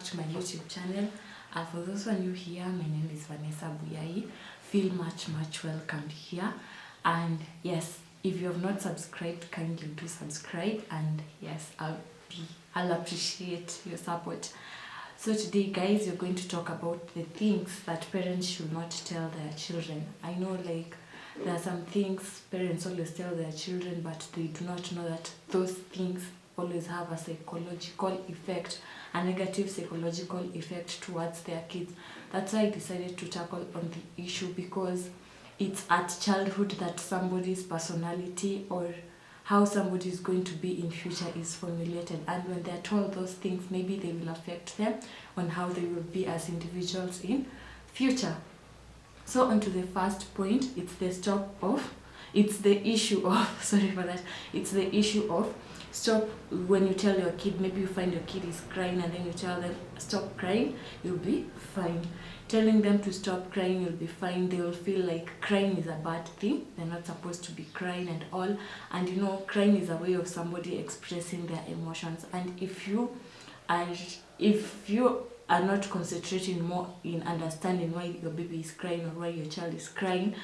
to my YouTube channel. For those who are new here, my name is Vanessa Buyai. Feel much welcomed here. And yes, if you have not subscribed, kindly do subscribe. And yes, I'll appreciate your support. So today, guys, we're going to talk about the things that parents should not tell their children. I know, there are some things parents always tell their children, but they do not know that those things always have a psychological effect, a negative psychological effect towards their kids. That's why I decided to tackle on the issue, because it's at childhood that somebody's personality or how somebody is going to be in future is formulated, and when they're told those things, maybe they will affect them on how they will be as individuals in future. So on to the first point, it's the issue of stop. When you tell your kid, maybe you find your kid is crying and then you tell them stop crying, you'll be fine. Telling them to stop crying, you'll be fine. They will feel like crying is a bad thing, they're not supposed to be crying and all. And you know, crying is a way of somebody expressing their emotions. And if you are not concentrating more in understanding why your baby is crying or why your child is crying,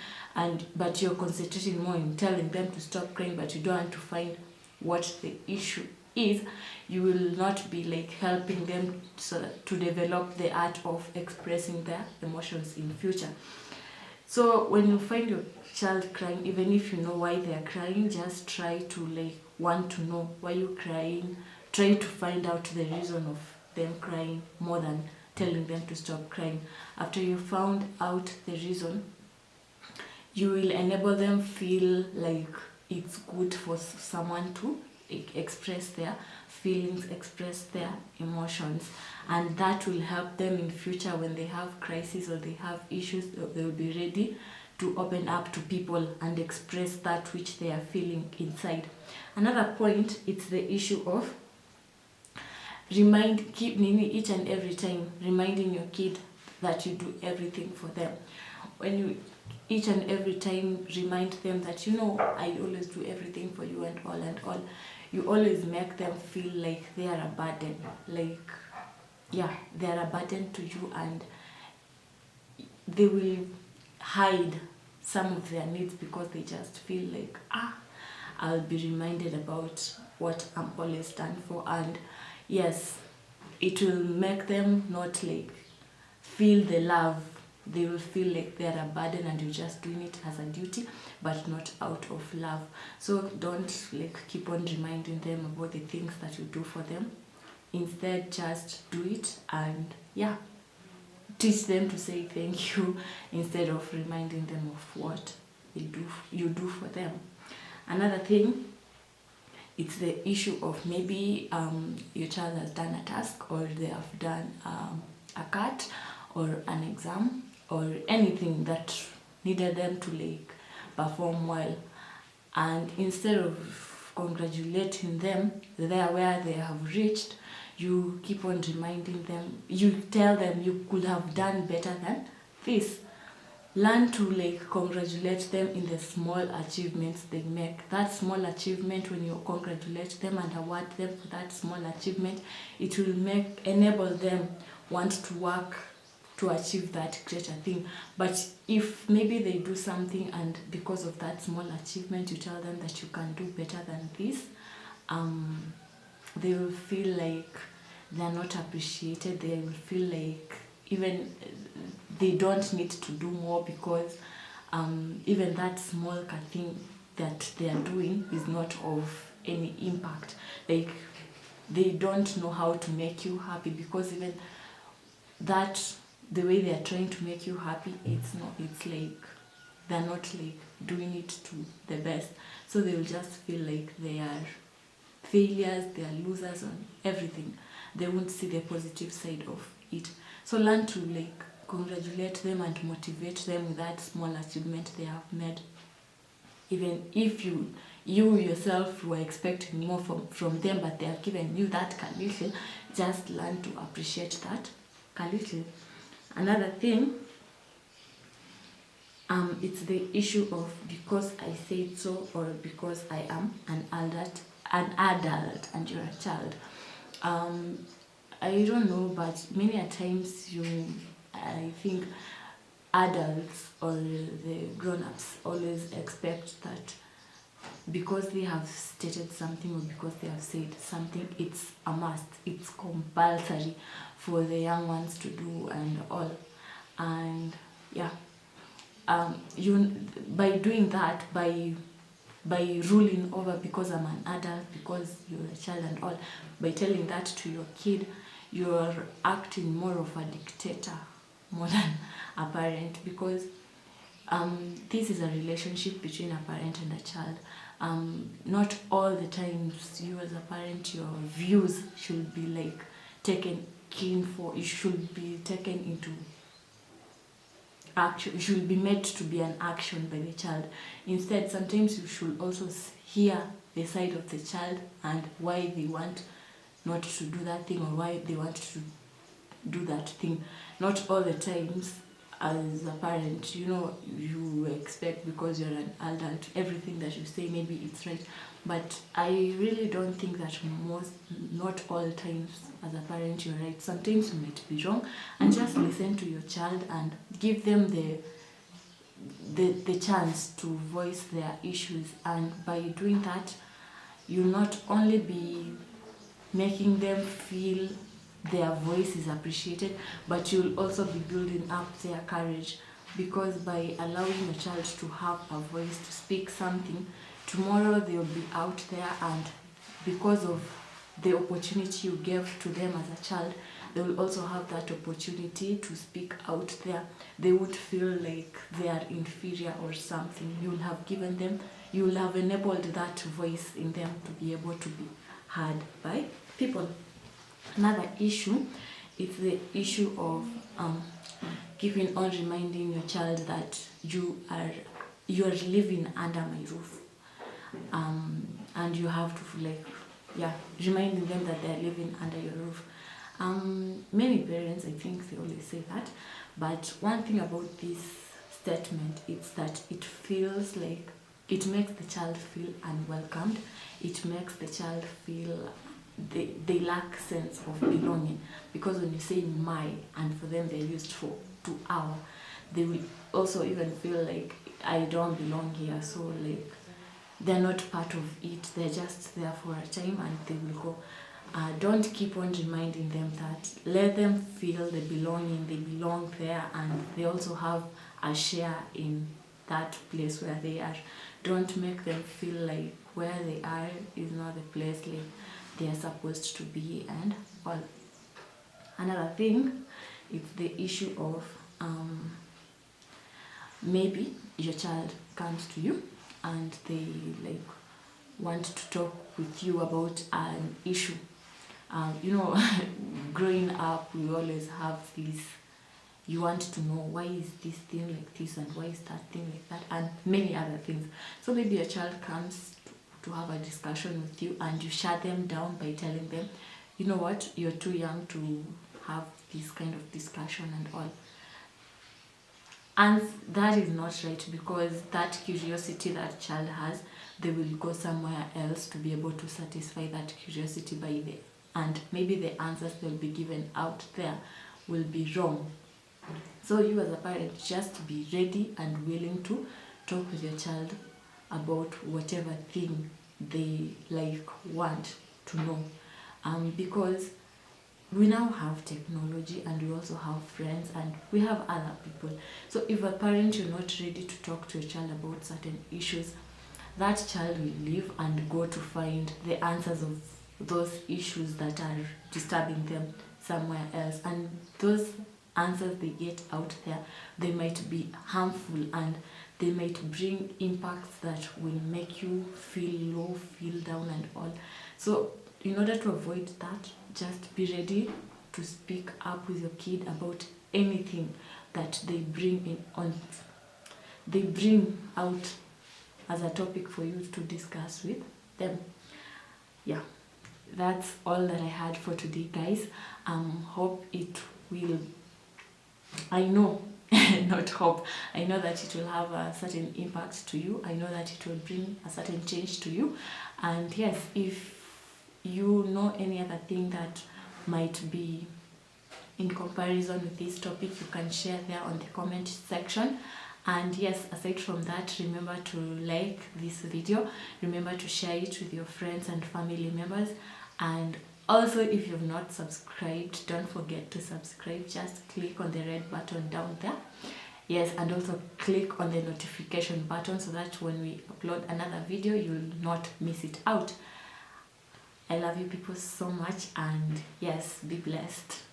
but you're concentrating more in telling them to stop crying, but you don't want to find what the issue is, you will not be helping them to develop the art of expressing their emotions in future. So when you find your child crying, even if you know why they are crying, just try to want to know why you're crying. Try to find out the reason of them crying more than telling them to stop crying. After you found out the reason, you will enable them feel like it's good for someone to express their feelings, express their emotions, and that will help them in future when they have crises or they have issues. They will be ready to open up to people and express that which they are feeling inside. Another point, it's the issue of each and every time reminding your kid that you do everything for them. When you each and every time remind them that, I always do everything for you and all, you always make them feel like they are a burden. They are a burden to you, and they will hide some of their needs because they just feel like, I'll be reminded about what I'm always done for. And yes, it will make them not feel the love. They will feel like they're a burden and you're just doing it as a duty, but not out of love. So don't keep on reminding them about the things that you do for them. Instead, just do it and teach them to say thank you instead of reminding them of what you do for them. Another thing, it's the issue of maybe your child has done a task, or they have done a cut or an exam or anything that needed them to perform well, and instead of congratulating them there where they have reached, you keep on reminding them. You tell them you could have done better than this. Learn to congratulate them in the small achievements they make. That small achievement, when you congratulate them and award them for that small achievement, it will enable them want to work to achieve that greater thing. But if maybe they do something and because of that small achievement you tell them that you can do better than this, they will feel like they're not appreciated. They will feel like even they don't need to do more, because even that small thing that they are doing is not of any impact. They don't know how to make you happy, because even that, the way they are trying to make you happy, they're not doing it to the best. So they will just feel like they are failures, they are losers on everything. They won't see the positive side of it. So learn to congratulate them and motivate them with that small achievement they have made. Even if you yourself were expecting more from them, but they have given you that little, just learn to appreciate that little. Another thing, it's the issue of because I said so, or because I am an adult and you're a child. I don't know, but many a times I think adults or the grown-ups always expect that because they have stated something or because they have said something, it's a must, it's compulsory for the young ones to do and all. And yeah, you by doing that, by ruling over because I'm an adult, because you're a child and all, by telling that to your kid, you're acting more of a dictator more than a parent, because this is a relationship between a parent and a child. Not all the times you as a parent, your views should be like taken in for, it should be taken into action, it should be made to be an action by the child. Instead, sometimes you should also hear the side of the child and why they want not to do that thing or why they want to do that thing. Not all the times as a parent, you expect because you're an adult, everything that you say maybe it's right. But I really don't think that not all times as a parent you're right. Sometimes you might be wrong, and just listen to your child and give them the chance to voice their issues. And by doing that, you'll not only be making them feel their voice is appreciated, but you'll also be building up their courage, because by allowing a child to have a voice to speak something, tomorrow they'll be out there, and because of the opportunity you gave to them as a child, they will also have that opportunity to speak out there. They would feel like they are inferior or something. You'll have given them, you'll have enabled that voice in them to be able to be heard by people. Another issue is the issue of keeping on reminding your child that you are living under my roof, and you have to reminding them that they are living under your roof. Many parents, I think, they always say that, but one thing about this statement is that it feels like it makes the child feel unwelcomed. It makes the child feel they lack sense of belonging, because when you say my, and for them they're used to our, they will also even feel like I don't belong here, so like they're not part of it, they're just there for a time and they will go. Don't keep on reminding them that. Let them feel the belonging, they belong there, and they also have a share in that place where they are. Don't make them feel like where they are is not the place like they are supposed to be and all. Another thing is the issue of maybe your child comes to you and they want to talk with you about an issue. Growing up, we always have this, you want to know why is this thing like this and why is that thing like that, and many other things. So maybe a child comes to have a discussion with you and you shut them down by telling them, you know what, you're too young to have this kind of discussion and all. And that is not right, because that curiosity that child has, they will go somewhere else to be able to satisfy that curiosity and maybe the answers they'll be given out there will be wrong. So you as a parent, just be ready and willing to talk with your child about whatever thing they want to know. Because we now have technology and we also have friends and we have other people. So if a parent, you're not ready to talk to your child about certain issues, that child will leave and go to find the answers of those issues that are disturbing them somewhere else. And those answers they get out there, they might be harmful and they might bring impacts that will make you feel low, feel down and all. So in order to avoid that, just be ready to speak up with your kid about anything that they bring out as a topic for you to discuss with them. Yeah, that's all that I had for today, guys. Hope it will, I know, not hope, I know that it will have a certain impact to you. I know that it will bring a certain change to you. And yes, if you know any other thing that might be in comparison with this topic, you can share there on the comment section. And yes, aside from that, remember to like this video, remember to share it with your friends and family members, and also if you've not subscribed, don't forget to subscribe. Just click on the red button down there. Yes, and also click on the notification button so that when we upload another video, you'll not miss it out. I love you people so much, and yes, be blessed.